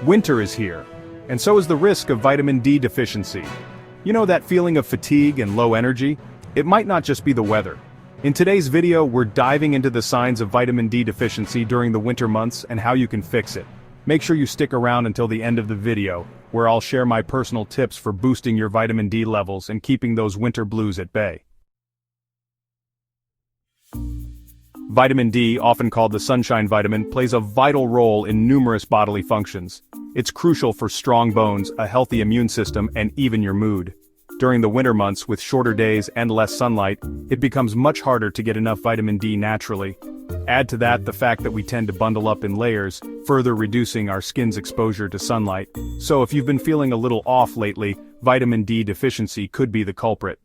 Winter is here, and so is the risk of vitamin D deficiency. You know that feeling of fatigue and low energy? It might not just be the weather. In today's video, we're diving into the signs of vitamin D deficiency during the winter months and how you can fix it. Make sure you stick around until the end of the video, where I'll share my personal tips for boosting your vitamin D levels and keeping those winter blues at bay. Vitamin D, often called the sunshine vitamin, plays a vital role in numerous bodily functions. It's crucial for strong bones, a healthy immune system, and even your mood. During the winter months, with shorter days and less sunlight, it becomes much harder to get enough vitamin D naturally. Add to that the fact that we tend to bundle up in layers, further reducing our skin's exposure to sunlight. So if you've been feeling a little off lately, vitamin D deficiency could be the culprit.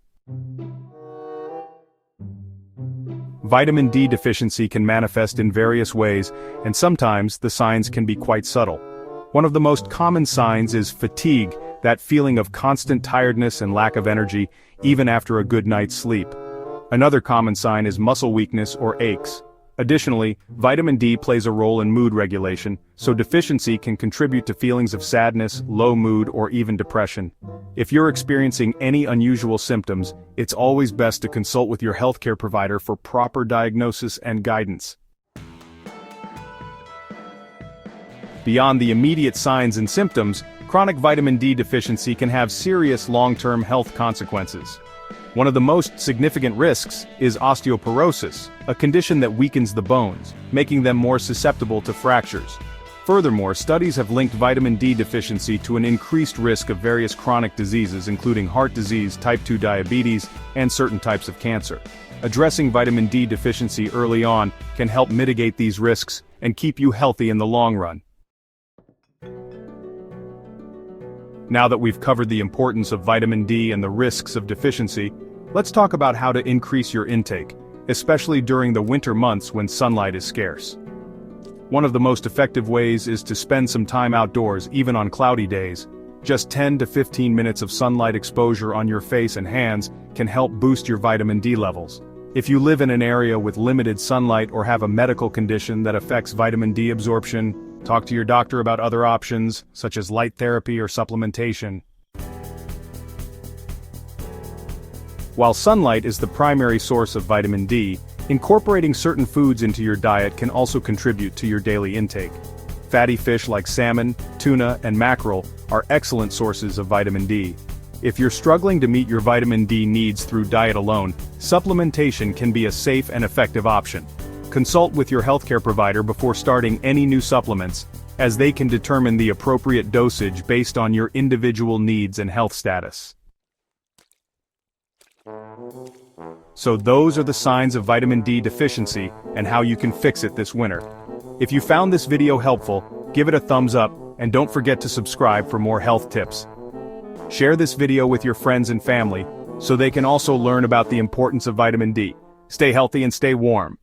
Vitamin D deficiency can manifest in various ways, and sometimes the signs can be quite subtle. One of the most common signs is fatigue, that feeling of constant tiredness and lack of energy, even after a good night's sleep. Another common sign is muscle weakness or aches. Additionally, vitamin D plays a role in mood regulation, so deficiency can contribute to feelings of sadness, low mood, or even depression. If you're experiencing any unusual symptoms, it's always best to consult with your healthcare provider for proper diagnosis and guidance. Beyond the immediate signs and symptoms, chronic vitamin D deficiency can have serious long-term health consequences. One of the most significant risks is osteoporosis, a condition that weakens the bones, making them more susceptible to fractures. Furthermore, studies have linked vitamin D deficiency to an increased risk of various chronic diseases including heart disease, type 2 diabetes, and certain types of cancer. Addressing vitamin D deficiency early on can help mitigate these risks and keep you healthy in the long run. Now that we've covered the importance of vitamin D and the risks of deficiency, let's talk about how to increase your intake, especially during the winter months when sunlight is scarce. One of the most effective ways is to spend some time outdoors, even on cloudy days. Just 10 to 15 minutes of sunlight exposure on your face and hands can help boost your vitamin D levels. If you live in an area with limited sunlight or have a medical condition that affects vitamin D absorption, talk to your doctor about other options, such as light therapy or supplementation. While sunlight is the primary source of vitamin D, incorporating certain foods into your diet can also contribute to your daily intake. Fatty fish like salmon, tuna, and mackerel are excellent sources of vitamin D. If you're struggling to meet your vitamin D needs through diet alone, supplementation can be a safe and effective option. Consult with your healthcare provider before starting any new supplements, as they can determine the appropriate dosage based on your individual needs and health status. So those are the signs of vitamin D deficiency and how you can fix it this winter. If you found this video helpful, give it a thumbs up, and don't forget to subscribe for more health tips. Share this video with your friends and family, so they can also learn about the importance of vitamin D. Stay healthy and stay warm.